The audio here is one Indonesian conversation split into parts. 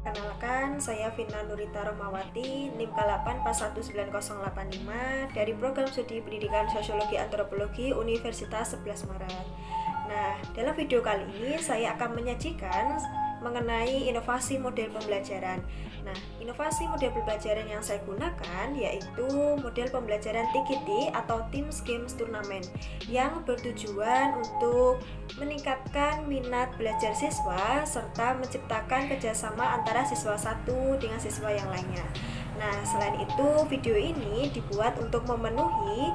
Perkenalkan, saya Vina Nurita Romawati, NIM K8 PAS 19085 dari Program Studi Pendidikan Sosiologi Antropologi Universitas 11 Maret. Nah, dalam video kali ini saya akan menyajikan mengenai inovasi model pembelajaran. Nah, inovasi model pembelajaran yang saya gunakan yaitu model pembelajaran TGT atau Teams Games Turnamen yang bertujuan untuk meningkatkan minat belajar siswa serta menciptakan kerjasama antara siswa satu dengan siswa yang lainnya. Nah, selain itu video ini dibuat untuk memenuhi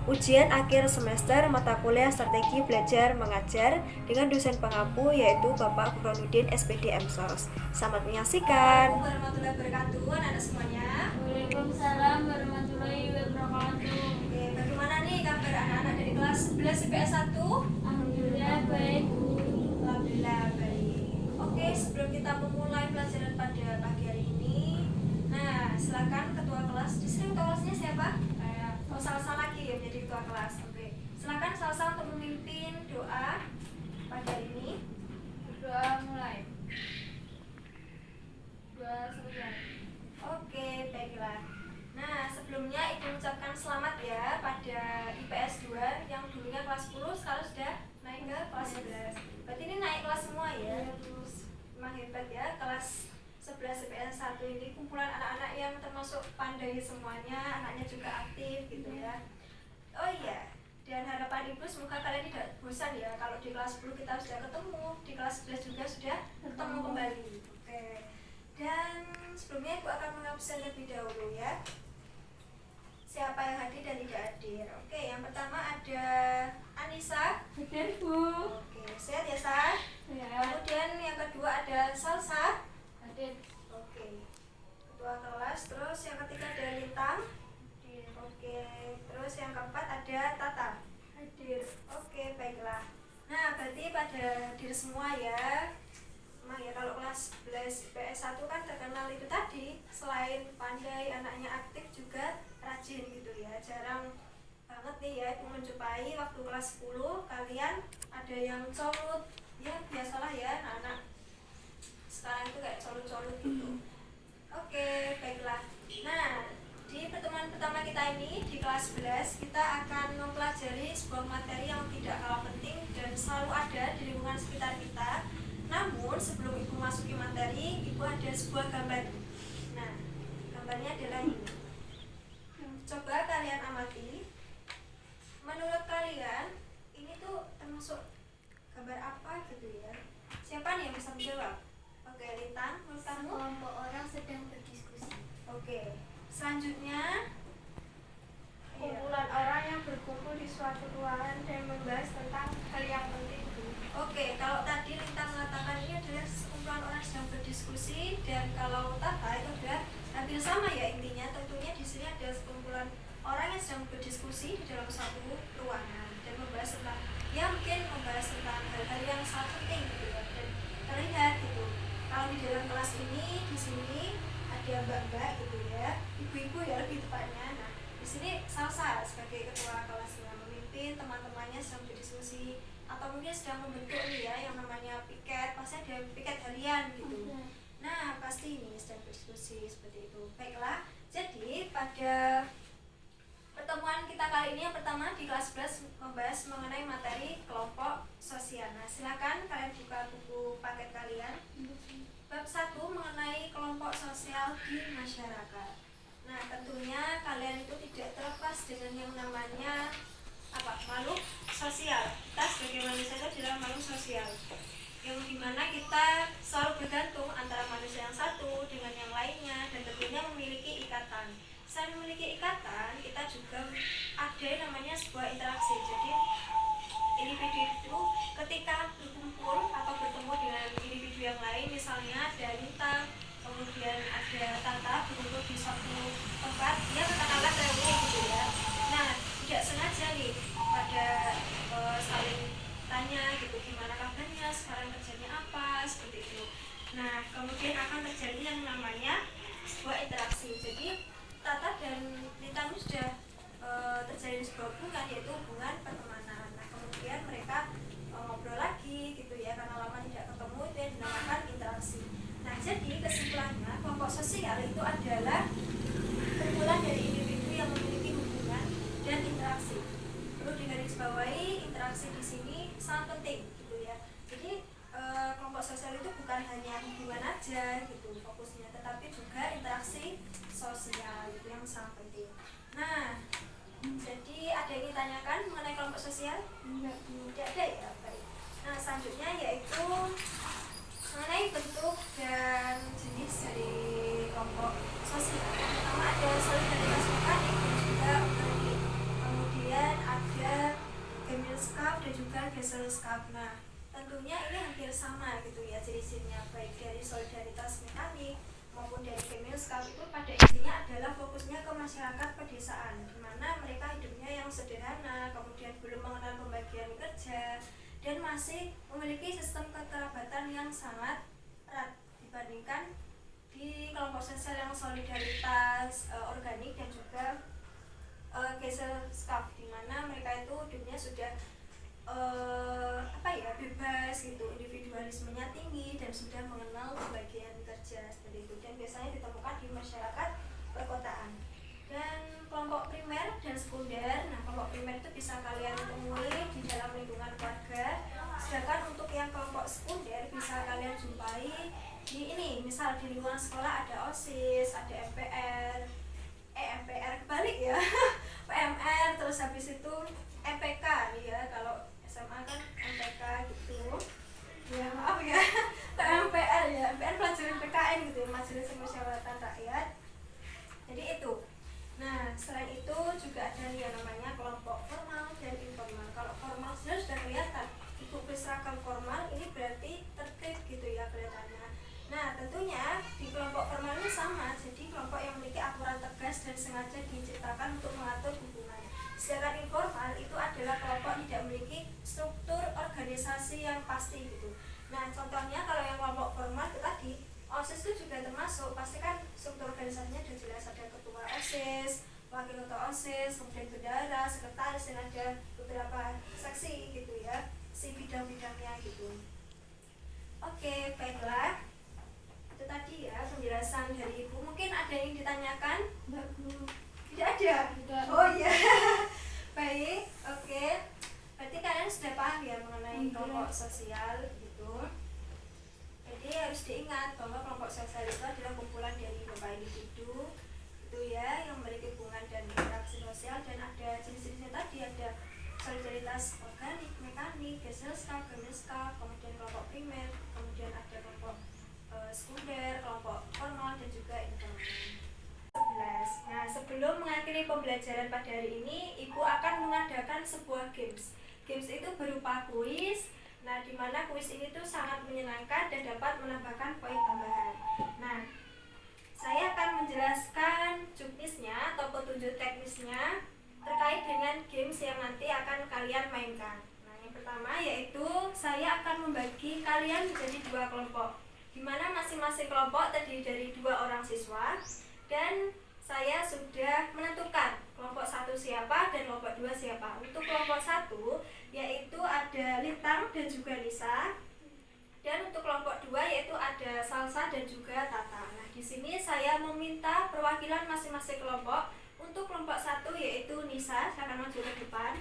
ujian akhir semester mata kuliah strategi belajar mengajar dengan dosen pengampu yaitu Bapak Burhanuddin SPD MSOS. Selamat menyaksikan. Assalamualaikum warahmatullahi wabarakatuh, anak semuanya. Waalaikumsalam warahmatullahi wabarakatuh. Oke, bagaimana nih kabar anak-anak dari kelas 11 IPS 1? Alhamdulillah baik, Bu. Alhamdulillah baik. Oke, sebelum kita memulai pelajaran pada pagi hari ini, nah silakan ketua kelas. Di sini ketua kelasnya siapa? Oh, Salsa lagi ya menjadi ketua kelas. Oke, silakan Salsa untuk memimpin doa pada hari ini. Doa mulai. Doa selesai. Oke, baiklah. Nah, sebelumnya Ibu ucapkan selamat ya pada IPS 2 yang dulunya kelas 10 sekarang sudah naik ke kelas 11. Berarti ini naik kelas semua ya. Terus memang hebat ya, kelas 11 IPS 1 ini kumpulan anak-anak yang termasuk pandai semuanya, anaknya juga aktif gitu ya. Oh iya, dan harapan Ibu semoga kalian tidak bosan ya kalau di kelas 10 kita sudah ketemu, di kelas 11 juga sudah ketemu kembali. Oke. Dan sebelumnya Ibu akan mengabsen terlebih dahulu ya. Siapa yang hadir dan tidak hadir. Oke, yang pertama ada Anissa. Hadir, Bu. Oke, sehat ya, Sa? Ya. Kemudian yang kedua ada Salsa. Hadir. Oke, ketua kelas. Terus yang ketiga ada Lintang. Oke, terus yang keempat ada Tata. Hadir. Oke, baiklah. Nah, berarti pada hadir semua ya. Emang ya kalau kelas 11 PS1 kan terkenal itu tadi, selain pandai anaknya aktif juga rajin gitu ya. Jarang banget nih ya Ibu menjumpai waktu kelas 10 kalian ada yang colut. Ya biasalah ya anak-anak sekarang itu kayak colut-colut gitu. Oke, baiklah. Nah, di pertemuan pertama kita ini di kelas 11 kita akan mempelajari sebuah materi yang tidak kalah penting dan selalu ada di lingkungan sekitar kita. Namun sebelum Ibu masuki materi, Ibu ada sebuah gambar. Nah, gambarnya adalah ini. Coba kalian amati. Menurut kalian, ini tuh termasuk gambar apa gitu ya? Siapa nih yang bisa menjawab? Oke, Lintang, menurut kamu? Sekelompok orang sedang berdiskusi. Oke, selanjutnya Kumpulan orang yang berkumpul di suatu ruangan dan membahas tentang hal yang penting. Oke, kalau tadi Lintang mengatakan ini adalah sekumpulan orang sedang berdiskusi, dan kalau Tata itu adalah hampir sama ya intinya. Tentunya di sini ada sekumpulan orang yang sedang berdiskusi di dalam satu ruangan dan membahas tentang mungkin membahas tentang hal-hal yang sangat penting gitu ya. Dan terlihat gitu kalau di dalam kelas ini di sini ada mbak-mbak gitu ya, ibu-ibu ya lebih tepatnya. Nah, di sini Salsa sebagai ketua kelas yang memimpin teman-temannya sedang berdiskusi atau mungkin sedang membentuk nih ya yang namanya piket, pasti ada piket harian gitu. Nah, pasti ini sedang berdiskusi seperti itu. Baiklah, jadi pada pertemuan kita kali ini yang pertama di kelas 11 membahas mengenai materi kelompok sosial. Nah, silakan kalian buka buku paket kalian. Bab 1 mengenai kelompok sosial di masyarakat. Nah, tentunya kalian itu tidak terlepas dengan yang namanya makhluk sosial. Kita sebagai manusia itu adalah makhluk sosial yang dimana kita selalu bergantung antara manusia yang satu dengan yang lainnya dan tentunya memiliki ikatan. Selain memiliki ikatan, kita juga ada yang namanya sebuah interaksi. Jadi individu itu ketika berkumpul atau bertemu dengan individu yang lain, misalnya ada Lintang, kemudian ada Tata berkumpul di suatu tempat, dia katakanlah reuni gitu ya. Nah, tidak sengaja nih pada saling tanya gitu gimana kabarnya, sekarang kerjanya apa, seperti itu. Nah, kemudian akan terjadi yang namanya sebuah interaksi. Jadi Tata dan Lintang sudah terjadi sebuah hubungan, yaitu hubungan pertemanan. Nah, kemudian mereka ngobrol lagi gitu ya, karena lama tidak ketemu, itu yang dinamakan interaksi. Nah, jadi kesimpulannya, kelompok sosial itu adalah kumpulan dari individu yang memiliki hubungan dan interaksi. Perlu digarisbawahi, interaksi di sini sangat penting gitu ya. Jadi kelompok sosial itu bukan hanya hubungan aja gitu fokusnya, tetapi juga interaksi sosial itu yang sangat penting. Nah, jadi ada yang ditanyakan mengenai kelompok sosial? Tidak ada ya, baik. Nah, selanjutnya yaitu mengenai bentuk dan jenis dari kelompok sosial. Yang pertama ada solidaritas mekanik dan juga organik. Kemudian ada Gemeinschaft dan juga Gesellschaft. Nah, tentunya ini hampir sama gitu ya ciri-cirinya, baik dari solidaritas mekanik maupun dari Gemeinschaft itu pada intinya adalah fokusnya ke masyarakat pedesaan, di mana mereka hidupnya yang sederhana, kemudian belum mengenal pembagian kerja, dan masih memiliki sistem kekerabatan yang sangat erat dibandingkan di kelompok sosial yang solidaritas organik dan juga Gesellschaft, di mana mereka itu hidupnya sudah bebas gitu, individualismenya tinggi dan sudah mengenal pembagian kerja seperti itu, dan biasanya ditemukan di masyarakat perkotaan. Dan kelompok primer dan sekunder, nah kelompok primer itu bisa kalian temui di dalam lingkungan keluarga, sedangkan untuk yang kelompok sekunder bisa kalian jumpai di ini, misal di lingkungan sekolah ada OSIS, ada MPR kebalik ya PMR, terus habis itu MPK nih ya, kalau SMA kan MPK gitu ya, maaf ya MPR ya, MPR pelajaran PKN gitu ya, Majelis Permusyawaratan Rakyat. Jadi itu. Nah, selain itu juga ada yang namanya kelompok formal dan informal. Kalau formal sudah kelihatan, ibu berseragam formal ini berarti tertib gitu ya kelihatannya. Nah, tentunya di kelompok formal ini sama, jadi kelompok yang memiliki aturan tegas dan sengaja diciptakan untuk mengatur hubungan. Sedangkan informal itu adalah kelompok tidak memiliki struktur organisasi yang pasti gitu. Nah, contohnya kalau yang kelompok formal itu tadi, OSIS itu juga termasuk, pasti kan struktur organisasinya sudah jelas, ada ketua OSIS, wakil ketua OSIS, kemudian bendahara, sekretaris, dan ada beberapa seksi gitu ya, si bidang-bidangnya gitu. Oke, baiklah. Itu tadi ya penjelasan dari Ibu. Mungkin ada yang ditanyakan? Tidak ada? Tidak. Oh iya. Baik, oke. Berarti kalian sudah paham ya mengenai kelompok sosial gitu. Jadi harus diingat bahwa kelompok sosial itu adalah kumpulan dari beberapa individu itu ya, yang memiliki hubungan dan interaksi sosial, dan ada jenis-jenisnya tadi, ada solidaritas organik, mekanik, Gesellschaft, Gemeinschaft, kemudian kelompok primer, kemudian ada kelompok sekunder, kelompok formal, dan juga informal. 11. Nah, sebelum mengakhiri pembelajaran pada hari ini, Ibu akan mengadakan sebuah games. Games itu berupa kuis. Nah, di mana kuis ini tuh sangat menyenangkan dan dapat menambahkan poin tambahan. Nah, saya akan menjelaskan juknisnya atau petunjuk teknisnya terkait dengan games yang nanti akan kalian mainkan. Nah, yang pertama yaitu saya akan membagi kalian menjadi dua kelompok, di mana masing-masing kelompok terdiri dari 2 orang siswa, dan saya sudah menentukan kelompok 1 siapa dan kelompok 2 siapa. Untuk kelompok 1 yaitu ada Lintang dan juga Nisa, dan untuk kelompok 2 yaitu ada Salsa dan juga Tata. Nah, di sini saya meminta perwakilan masing-masing kelompok. Untuk kelompok 1 yaitu Nisa, silakan maju ke depan,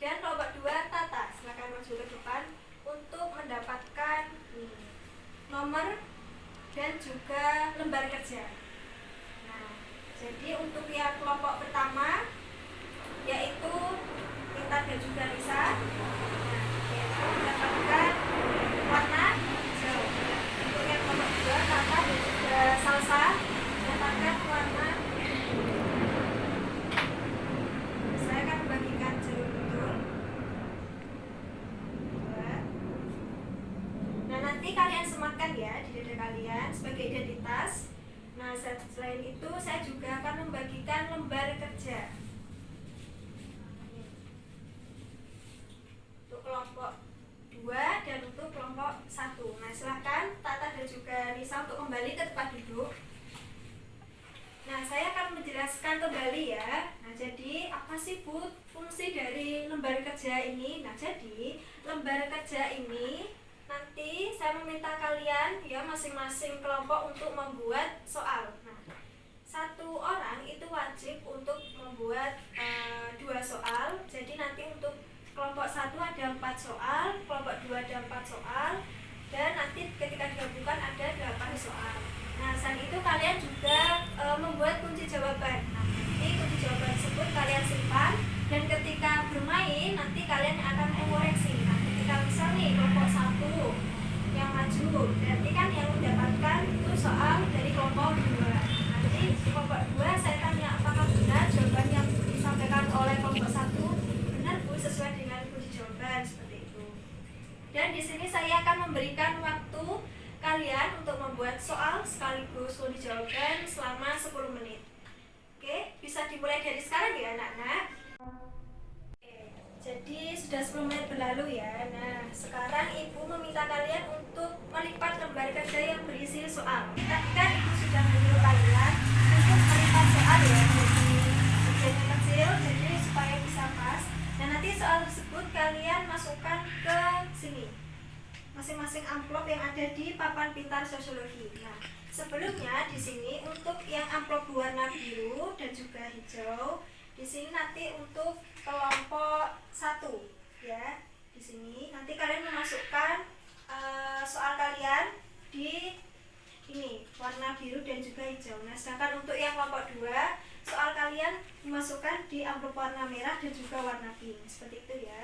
dan kelompok 2 Tata, silakan maju ke depan untuk mendapatkan nomor dan juga lembar kerja. Nah, jadi untuk yang kelompok pertama yaitu Intan dan juga Nisa, nah, yaitu mendapatkan warna hijau. Untuk yang kelompok 2 Tata dan juga Salsa mendapatkan warna biru. Saya akan membagikan jalur betul. Nah, nanti kalian sematkan ya di dada kalian sebagai identitas. Nah, selain itu saya juga akan membagikan lembar kerja untuk kelompok 2 dan untuk kelompok 1. Nah, silahkan Tata dan juga Nisa untuk kembali ke tempat duduk. Nah, saya akan menjelaskan kembali ya. Nah, jadi apa sih Bu fungsi dari lembar kerja ini? Nah, jadi lembar kerja ini nanti saya meminta kalian ya masing-masing kelompok untuk membuat soal. Nah, satu orang itu wajib untuk membuat 2 soal. Jadi nanti untuk kelompok 1 ada 4 soal, kelompok 2 ada 4 soal, dan nanti ketika digabungkan ada 8 soal. Nah, selain itu kalian juga membuat kunci jawaban. Nah, nanti kunci jawaban tersebut kalian simpan, dan ketika bermain nanti kalian akan mengoreksi. Nah, ketika misal nih kelompok 1 yang maju, berarti kan yang mendapatkan itu soal dari kelompok 2. Nanti kelompok 2 saya tanya apakah benar jawaban yang disampaikan oleh kelompok 1 benar Bu sesuai dengan kunci jawaban, seperti itu. Dan di sini saya akan memberikan waktu kalian untuk membuat soal sekaligus kunci jawaban selama 10 menit. Oke, bisa dimulai dari sekarang ya anak-anak. Jadi sudah 10 menit berlalu ya. Nah, sekarang Ibu meminta kalian untuk melipat lembar kerja yang berisi soal. Tadi kan Ibu sudah menyuruh kalian untuk melipat soal ya, jadi bagian yang kecil, jadi supaya bisa pas. Dan nanti soal tersebut kalian masukkan ke sini, masing-masing amplop yang ada di papan pintar sosiologi. Nah, sebelumnya di sini untuk yang amplop berwarna biru dan juga hijau, di sini nanti untuk kelompok 1 ya. Di sini nanti kalian memasukkan soal kalian di ini warna biru dan juga hijau. Nah, sedangkan untuk yang kelompok 2 soal kalian dimasukkan di amplop warna merah dan juga warna pink, seperti itu ya.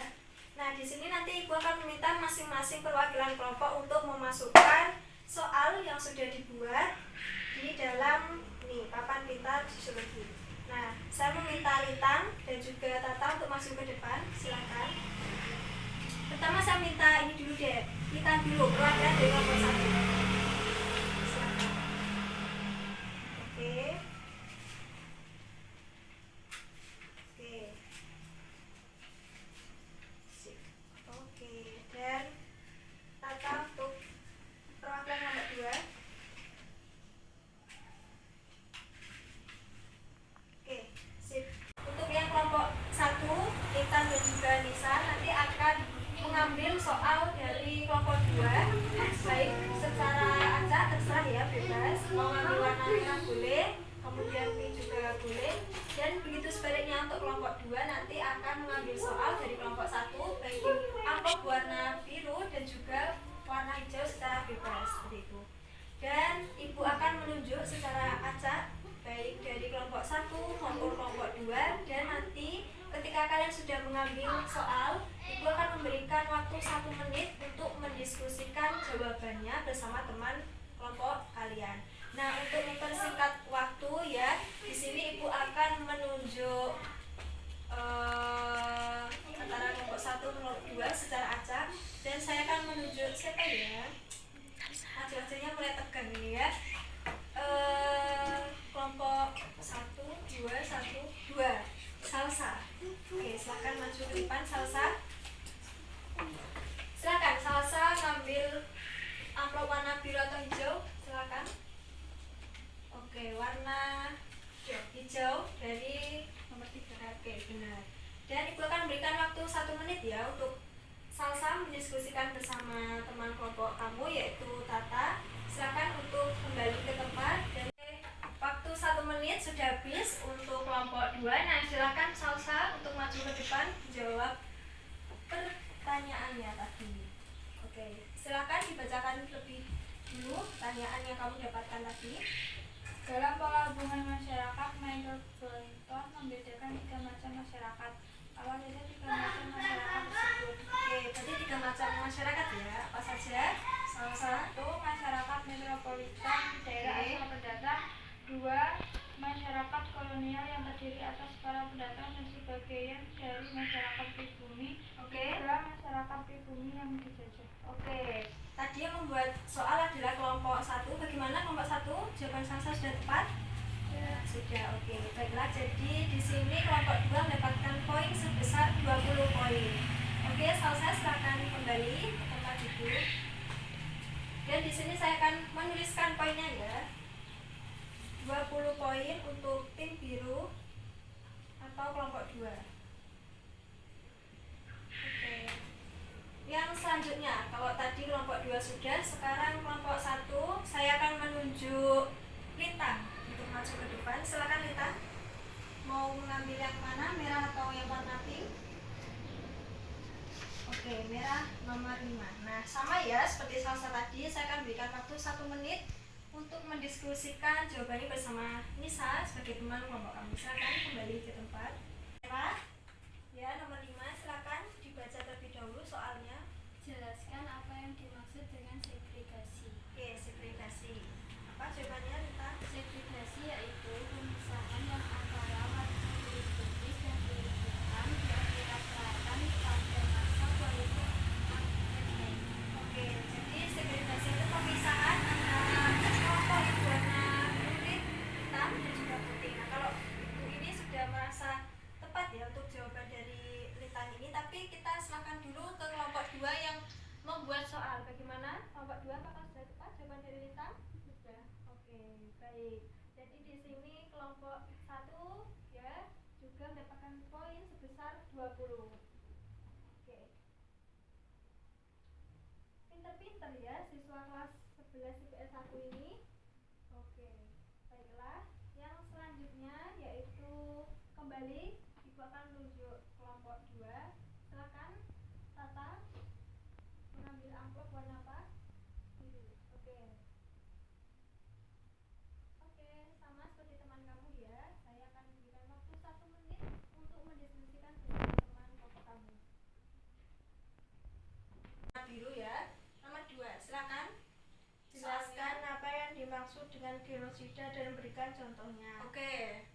Nah, di sini nanti Ibu akan meminta masing-masing perwakilan kelompok untuk memasukkan soal yang sudah dibuat di dalam nih papan pintar sosiologi. Nah, saya meminta Lintang dan juga Tata untuk masuk ke depan, silakan. Pertama saya minta ini dulu deh, Lintang dulu, perwakilan dari kelompok 1. Silakan. Oke. Oke. Sip. Oke, dan Tata untuk perwakilan nomor 2. Oke, sip. Untuk yang kelompok 1, Intan dan juga Nisa nanti akan mengambil soal dari kelompok 2, baik secara acak terserah ya, bebas. Mau ngambil warna merah boleh, kemudian pink juga boleh. Dan begitu sebaliknya untuk kelompok 2 nanti akan mengambil soal dari kelompok 1, baik amplop warna biru dan juga warna hijau secara bebas, seperti itu. Dan Ibu akan menunjuk secara acak baik dari kelompok 1 maupun kelompok 2, dan nanti ketika kalian sudah mengambil soal, Ibu akan memberikan waktu 1 menit untuk mendiskusikan jawabannya bersama teman kelompok kalian. Nah, untuk mempersingkat waktu ya, di sini Ibu akan menunjuk antara kelompok 1 dan kelompok 2 secara acak, dan saya akan menunjuk siapa ya? Acak-acaknya mulai tegang ini ya. Kelompok 1, 2, 1, 2 Salsa. Oke, silakan maju ke depan Salsa. Silakan Salsa ngambil amplop warna biru atau hijau, silakan. Oke, warna hijau dari nomor 3. Oke, benar. Dan Ibu akan berikan waktu 1 menit ya untuk Salsa mendiskusikan bersama teman kelompok kamu yaitu Tata. Silakan untuk kembali ke tempat. Dan waktu 1 menit sudah habis untuk kelompok 2. Nah, silakan Salsa untuk maju ke depan jawab pertanyaannya tadi. Oke, silakan dibacakan lebih dulu pertanyaan yang kamu dapatkan tadi. Dalam pola hubungan masyarakat, Michael Boynton membedakan 3 macam masyarakat. Apa saja 3 macam masyarakat tersebut? Oke, berarti 3 macam masyarakat ya. Apa saja? Salah 1. Masyarakat metropolitan, daerah asal pendatang. 2. Masyarakat kolonial yang terdiri atas para pendatang dan sebagian dari masyarakat pribumi. Oke. 3. Masyarakat pribumi yang dijajah. Oke, tadi yang membuat soal adalah kelompok 1. Bagaimana kelompok 1? Jawaban Salsa sudah tepat? Ya, sudah. Oke, baiklah. Jadi di sini kelompok 2 mendapatkan poin sebesar 20 poin. Oke, Salsa silakan kembali ke tempat duduk. Dan di sini saya akan menuliskan poinnya ya. 20 poin untuk tim biru atau kelompok 2. Oke. Yang selanjutnya, kalau tadi kelompok 2 maju ke depan. Silakan Lita. Mau mengambil yang mana, merah atau yang warna pink? Oke, merah nomor 5. Nah, sama ya seperti salsa tadi, saya akan berikan waktu 1 menit untuk mendiskusikan jawabannya bersama Nisa sebagai teman kelompok kamu. Silakan kembali ke tempat. Ya, nomor 5, silakan dibaca terlebih dahulu soalnya. Jelaskan apa yang dimaksud dengan segregasi. Oke, segregasi. Apa jawabannya, Rita? Segregasi yaitu pemisahan yang antara warga kulit putih dan kulit hitam di Afrika Selatan pada masa politik apartheid. Oke, jadi segregasi itu pemisahan antara kelompok yang berwarna kulit hitam dan juga putih. Nah, kalau ibu ini sudah merasa tepat ya untuk jawaban dari Lintang ini, tapi kita silakan dulu ke kelompok 2 yang membuat soal. Bagaimana? Kelompok 2 apakah sudah tepat jawaban dari Lintang? Sudah. Oke, baik. Jadi di sini kelompok 1 ya juga mendapatkan poin sebesar 20. Oke. Pinter-pinter ya siswa kelas 11 IPS 1 ini. Oke, baiklah. Yang selanjutnya yaitu kembali Ibu akan menunjuk kelompok 2. Silakan Tata mengambil amplop warna apa? Biru. Oke. Oke, sama seperti teman kamu ya. Saya akan memberikan waktu 1 menit untuk mendiskusikan bersama teman kelompok kamu. Biru ya. Nomor 2, silakan. Jelaskan apa yang dimaksud dengan genosida dan berikan contohnya. Oke.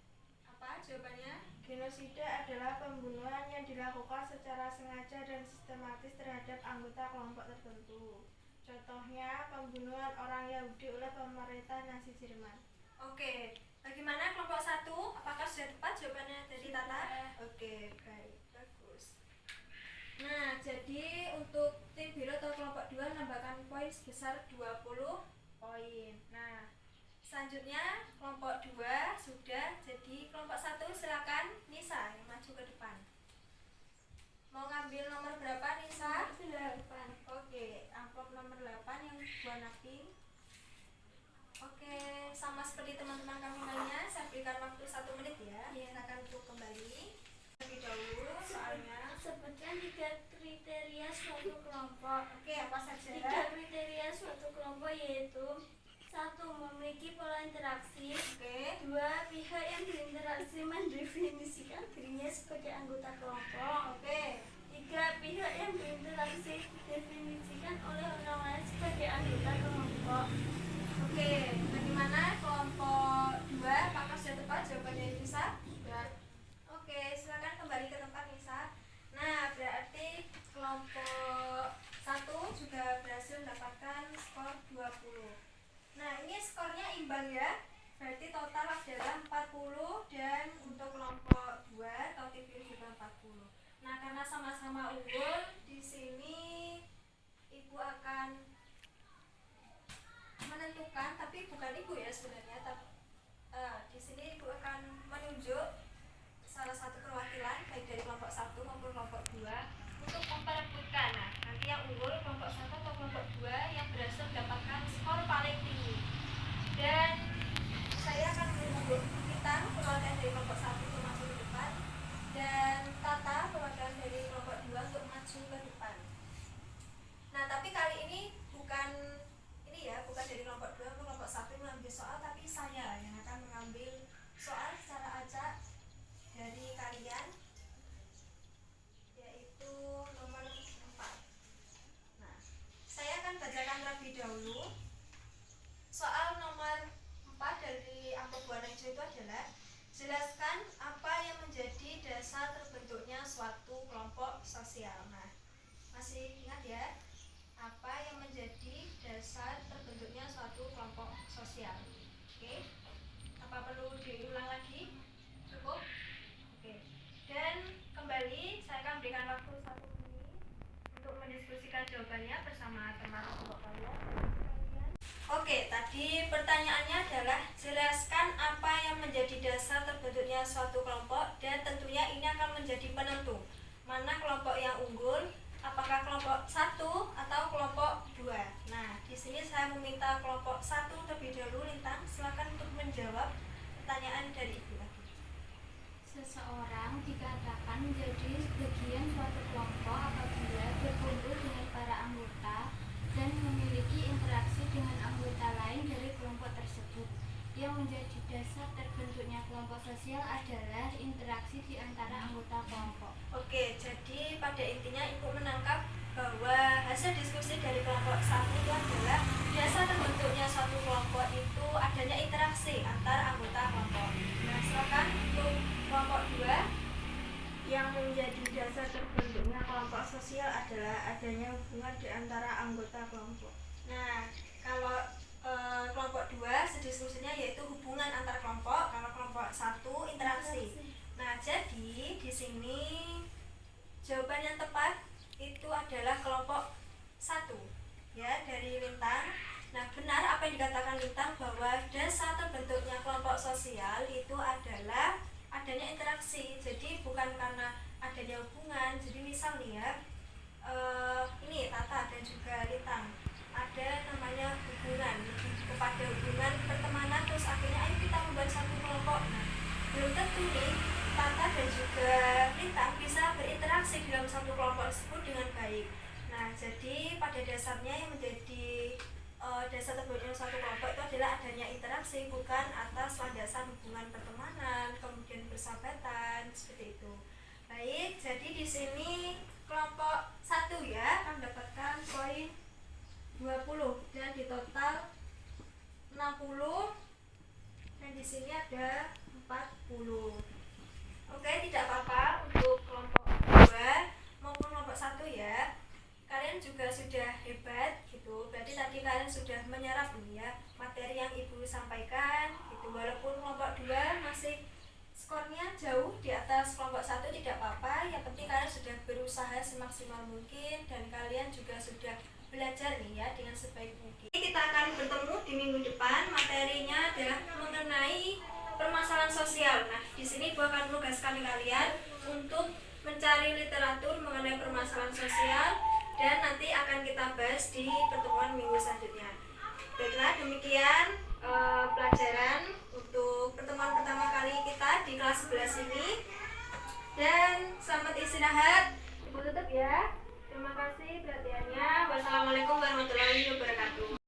Apa jawabannya? Genosida adalah pembunuhan yang dilakukan secara sengaja dan sistematis terhadap anggota kelompok tertentu. Contohnya, pembunuhan orang Yahudi oleh pemerintah Nazi Jerman. Oke. Bagaimana kelompok 1? Apakah sudah tepat jawabannya dari Tata? Oke, baik. Bagus. Nah, jadi untuk tim biru atau kelompok 2 menambahkan poin sebesar 20 poin. Nah, selanjutnya kelompok 2 sudah, jadi kelompok 1 silakan Nisa yang maju ke depan. Mau ngambil nomor berapa Nisa? 8. Oke, amplop nomor 8 yang warna pink. Oke, sama seperti teman-teman kamu lainnya, saya berikan waktu 1 menit ya. Silakan untuk kembali. Lebih dahulu soalnya. Sebutkan 3 kriteria suatu kelompok. Oke, apa saja? 3 kriteria suatu kelompok yaitu 1. Memiliki pola interaksi. Oke. 2. Pihak yang berinteraksi mendefinisikan dirinya sebagai anggota kelompok. Oke. 3. Pihak yang berinteraksi didefinisikan oleh orang lain sebagai anggota kelompok. Oke, bagaimana kelompok 2? Apakah sudah tepat jawaban dari Nisa? Sudah. Oke, silakan kembali ke tempat Nisa. Nah, berarti kelompok 1 juga berhasil mendapatkan skor 20. Nah, ini skornya imbang ya. Berarti total adalah 40 dan untuk kelompok 2 atau tim biru juga 40. Nah, karena sama-sama unggul, di sini Ibu akan menentukan, tapi bukan Ibu ya sebenarnya, tapi di sini Ibu akan menunjuk salah satu perwakilan baik dari kelompok 1 maupun kelompok 2 untuk memperebutkan. Nah, nanti yang unggul kelompok 1 atau kelompok 2 yang berhasil mendapatkan skor paling tinggi. Dan saya akan menunjuk kita perwakilan dari kelompok 1 untuk maju ke depan dan Tata perwakilan dari kelompok 2 untuk maju ke depan. Nah, tapi kali ini bukan dari kelompok 2 atau kelompok 1 mengambil soal, tapi saya yang akan mengambil soal secara acak dari kalian, yaitu nomor 4. Nah, saya akan bacakan terlebih dahulu. Soal nomor 4 dari amplop warna hijau itu adalah jelaskan apa yang menjadi dasar terbentuknya suatu kelompok sosial. Nah, masih ingat ya? Apa yang menjadi dasar terbentuknya suatu kelompok sosial? Oke? Apa perlu diulang lagi? Cukup? Oke. Dan kembali saya akan berikan waktu 1 menit untuk mendiskusikan jawabannya bersama teman kelompok kalian. Oke, tadi pertanyaannya adalah jelaskan apa yang menjadi dasar terbentuknya suatu kelompok, dan tentunya ini akan menjadi penentu mana kelompok yang unggul, apakah kelompok 1 atau kelompok 2. Nah, di sini saya meminta kelompok 1 terlebih dahulu. Lintang, silakan untuk menjawab pertanyaan dari Ibu lagi. Seseorang dikatakan menjadi bagian suatu kelompok apabila berkumpul dengan para anggota dan memiliki interaksi dengan anggota lain dari kelompok tersebut. Yang menjadi dasar terbentuknya kelompok sosial adalah interaksi di antara anggota kelompok. Oke, jadi pada intinya Ibu menangkap bahwa hasil diskusi dari kelompok 1 itu adalah dasar terbentuknya suatu kelompok itu adanya interaksi antar anggota kelompok. Nah, silakan untuk kelompok 2. Yang menjadi dasar terbentuknya kelompok sosial adalah adanya hubungan di antara anggota kelompok. Nah, kalau kelompok 2 diskusinya yaitu hubungan antar kelompok, kalau kelompok 1 interaksi. Nah, jadi di sini jawaban yang tepat itu adalah kelompok 1 ya, dari Lintang. Nah, benar apa yang dikatakan Lintang bahwa dasar terbentuknya kelompok sosial itu adalah adanya interaksi. Jadi bukan karena adanya hubungan. Jadi misal nih ya, ini Tata dan juga Lintang ada namanya hubungan, lebih kepada hubungan pertemanan, terus akhirnya ayo kita membuat satu kelompok. Nah, belum tentu nih Tata dan juga Lintang bisa berinteraksi dalam satu kelompok tersebut dengan baik. Nah, jadi pada dasarnya yang menjadi dasar terbentuknya suatu kelompok itu adalah adanya interaksi, bukan atas landasan hubungan pertemanan, kemudian persahabatan, seperti itu. Baik, jadi di sini kelompok 1 ya mendapatkan poin 20 dan di total 60, dan di sini ada 40. Oke, tidak apa-apa untuk kelompok 2 maupun kelompok 1 ya. Kalian juga sudah hebat gitu. Berarti tadi kalian sudah menyerap nih ya materi yang Ibu sampaikan gitu. Walaupun kelompok 2 masih skornya jauh di atas kelompok 1 tidak apa-apa. Yang penting kalian sudah berusaha semaksimal mungkin dan kalian juga sudah belajar nih ya dengan sebaik mungkin. Kita akan bertemu di minggu depan. Materinya adalah mengenai permasalahan sosial. Nah, di sini Ibu akan menugaskan kalian untuk mencari literatur mengenai permasalahan sosial dan nanti akan kita bahas di pertemuan minggu selanjutnya. Baiklah, demikian pelajaran untuk pertemuan pertama kali kita di kelas 11 ini. Dan selamat istirahat. Ibu tutup ya. Terima kasih perhatiannya. Wassalamualaikum warahmatullahi wabarakatuh.